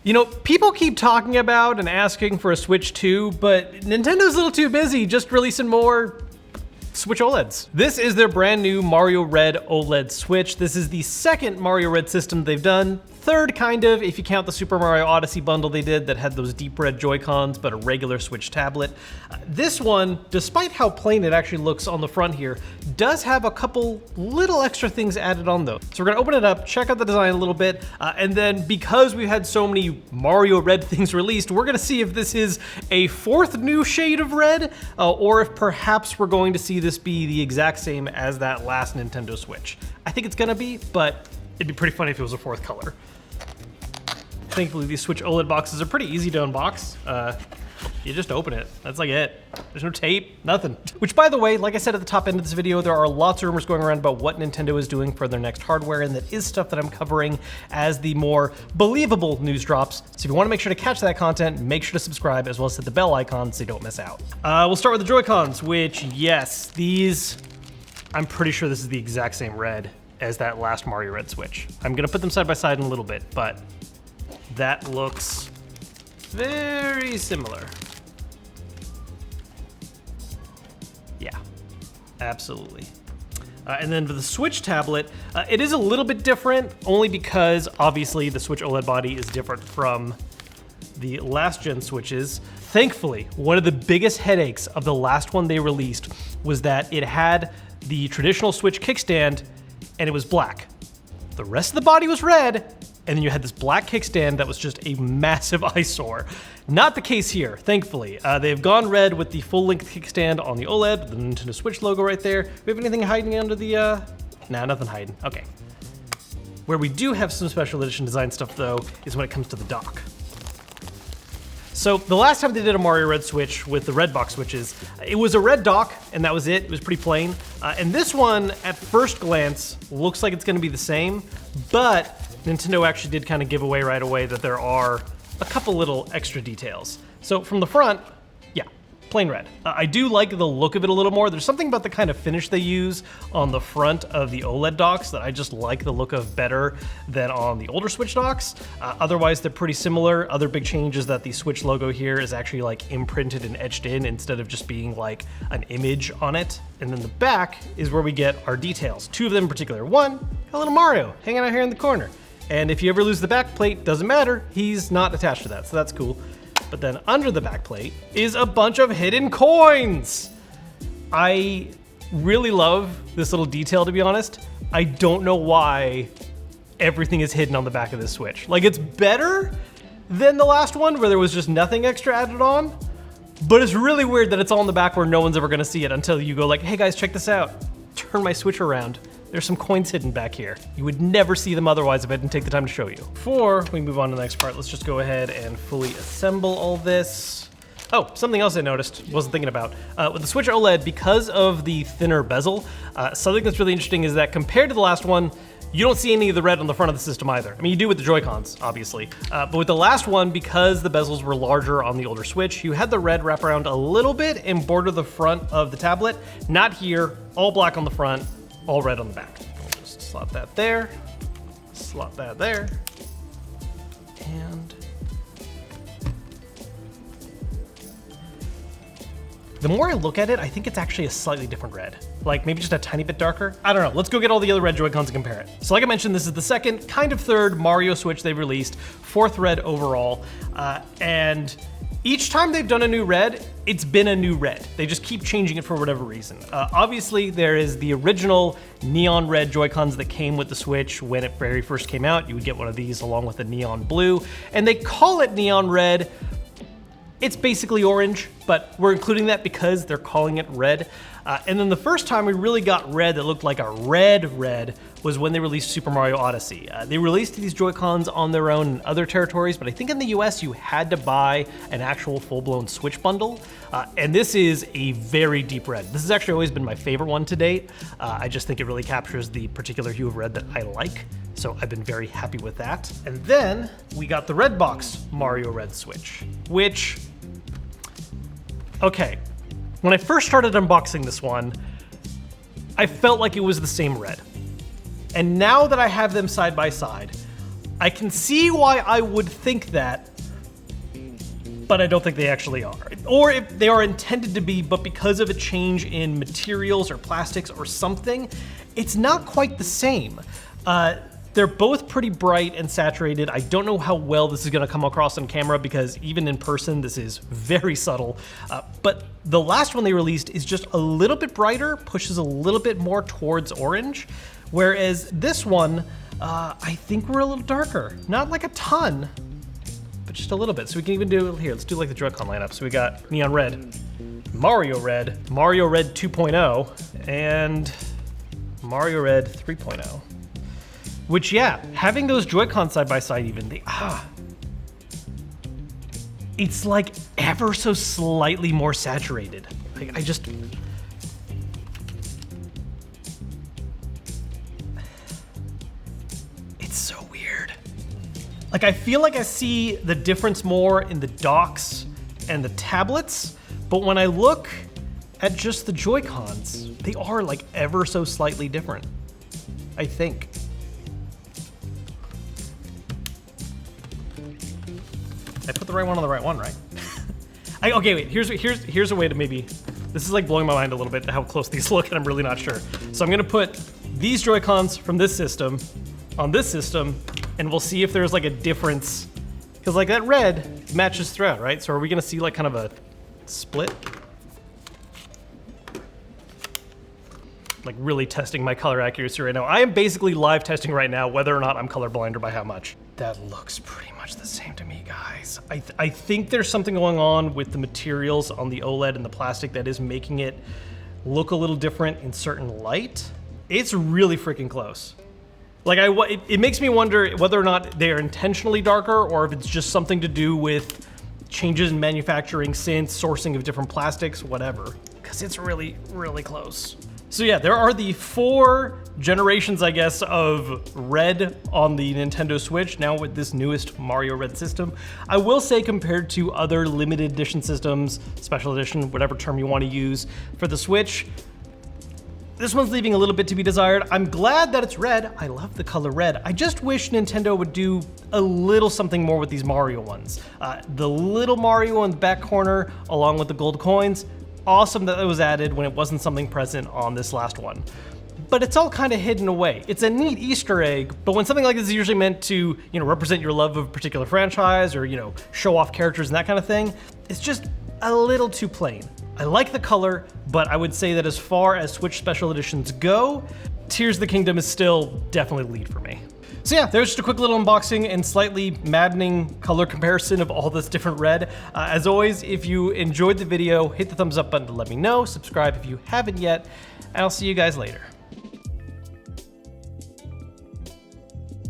You know, people keep talking about and asking for a Switch 2, but Nintendo's a little too busy just releasing more Switch OLEDs. This is their brand new Mario Red OLED Switch. This is the second Mario Red system they've done. Third, kind of, if you count the Super Mario Odyssey bundle they did that had those deep red Joy-Cons, but a regular Switch tablet. This one, despite how plain it actually looks on the front here, does have a couple little extra things added on though. So we're gonna open it up, check out the design a little bit, and then because we've had so many Mario Red things released, we're gonna see if this is a fourth new shade of red, or if perhaps we're going to see this be the exact same as that last Nintendo Switch. I think it's gonna be, but it'd be pretty funny if it was a fourth color. Thankfully, these Switch OLED boxes are pretty easy to unbox. You just open it. That's like it. There's no tape, nothing. Which, by the way, like I said at the top end of this video, there are lots of rumors going around about what Nintendo is doing for their next hardware, and that is stuff that I'm covering as the more believable news drops. So if you want to make sure to catch that content, make sure to subscribe, as well as hit the bell icon so you don't miss out. We'll start with the Joy-Cons, which, yes, these, I'm pretty sure this is the exact same red as that last Mario Red Switch. I'm gonna put them side by side in a little bit, but that looks very similar. Yeah, absolutely. And then for the Switch tablet, it is a little bit different, only because obviously the Switch OLED body is different from the last gen Switches. Thankfully, one of the biggest headaches of the last one they released was that it had the traditional Switch kickstand and it was black. The rest of the body was red, and then you had this black kickstand that was just a massive eyesore. Not the case here, thankfully. They've gone red with the full-length kickstand on the OLED, the Nintendo Switch logo right there. Do we have anything hiding under the, Nah, nothing hiding, okay. Where we do have some special edition design stuff though, is when it comes to the dock. So the last time they did a Mario Red Switch with the red box switches, it was a red dock and that was it. It was pretty plain. And this one, at first glance, looks like it's gonna be the same, but Nintendo actually did kind of give away right away that there are a couple little extra details. So from the front, yeah, plain red. I do like the look of it a little more. There's something about the kind of finish they use on the front of the OLED docks that I just like the look of better than on the older Switch docks. Otherwise, they're pretty similar. Other big change is that the Switch logo here is actually like imprinted and etched in instead of just being like an image on it. And then the back is where we get our details. Two of them in particular. One, a little Mario hanging out here in the corner. And if you ever lose the back plate, doesn't matter, he's not attached to that, so that's cool. But then under the back plate is a bunch of hidden coins. I really love this little detail, to be honest. I don't know why everything is hidden on the back of this Switch. Like, it's better than the last one where there was just nothing extra added on, but it's really weird that it's all in the back where no one's ever gonna see it until you go like, hey guys, check this out. Turn my Switch around. There's some coins hidden back here. You would never see them otherwise if I didn't take the time to show you. Before we move on to the next part, let's just go ahead and fully assemble all this. Oh, something else I noticed, wasn't thinking about. With the Switch OLED, because of the thinner bezel, something that's really interesting is that compared to the last one, you don't see any of the red on the front of the system either. I mean, you do with the Joy-Cons, obviously. But with the last one, because the bezels were larger on the older Switch, you had the red wrap around a little bit and border the front of the tablet. Not here, all black on the front, all red on the back. We'll just slot that there, slot that there, and the more I look at it, I think it's actually a slightly different red. Like maybe just a tiny bit darker. I don't know, let's go get all the other red Joy-Cons and compare it. So like I mentioned, this is the second, kind of third Mario Switch they've released, fourth red overall, and each time they've done a new red, it's been a new red. They just keep changing it for whatever reason. Obviously, there is the original neon red Joy-Cons that came with the Switch when it very first came out. You would get one of these along with the neon blue, and they call it neon red. It's basically orange, but we're including that because they're calling it red. And then the first time we really got red that looked like a red was when they released Super Mario Odyssey. They released these Joy-Cons on their own in other territories, but I think in the US you had to buy an actual full-blown Switch bundle. And this is a very deep red. This has actually always been my favorite one to date. I just think it really captures the particular hue of red that I like. So I've been very happy with that. And then we got the red box Mario Red Switch, which, okay. When I first started unboxing this one, I felt like it was the same red. And now that I have them side by side, I can see why I would think that, but I don't think they actually are. Or if they are intended to be, but because of a change in materials or plastics or something, it's not quite the same. They're both pretty bright and saturated. I don't know how well this is gonna come across on camera because even in person, this is very subtle. But the last one they released is just a little bit brighter, pushes a little bit more towards orange. Whereas this one, I think we're a little darker. Not like a ton, but just a little bit. So we can even do, here, let's do like the Joy-Con lineup. So we got Neon Red, Mario Red 2.0, and Mario Red 3.0. Which, yeah, having those Joy-Con side by side even, it's like ever so slightly more saturated. Like, it's so weird. Like, I feel like I see the difference more in the docks and the tablets, but when I look at just the Joy-Cons, they are like ever so slightly different, I think. I put the right one on the right one, right? Okay, wait, here's a way to maybe, this is like blowing my mind a little bit how close these look, and I'm really not sure. So I'm gonna put these Joy-Cons from this system on this system, and we'll see if there's like a difference, because like that red matches throughout, right? So are we gonna see like kind of a split? Like really testing my color accuracy right now. I am basically live testing right now whether or not I'm colorblind or by how much. That looks pretty much the same to me, guys. I think there's something going on with the materials on the OLED and the plastic that is making it look a little different in certain light. It's really freaking close. Like it makes me wonder whether or not they are intentionally darker or if it's just something to do with changes in manufacturing, synths, sourcing of different plastics, whatever. Because it's really, really close. So yeah, there are the 4 generations, I guess, of red on the Nintendo Switch, now with this newest Mario Red system. I will say compared to other limited edition systems, special edition, whatever term you want to use for the Switch, this one's leaving a little bit to be desired. I'm glad that it's red. I love the color red. I just wish Nintendo would do a little something more with these Mario ones. The little Mario in the back corner, along with the gold coins, awesome that it was added when it wasn't something present on this last one. But it's all kind of hidden away. It's a neat Easter egg, but when something like this is usually meant to, represent your love of a particular franchise or, show off characters and that kind of thing, it's just a little too plain. I like the color, but I would say that as far as Switch Special Editions go, Tears of the Kingdom is still definitely the lead for me. So yeah, there's just a quick little unboxing and slightly maddening color comparison of all this different red. As always, if you enjoyed the video, hit the thumbs up button to let me know, subscribe if you haven't yet, and I'll see you guys later.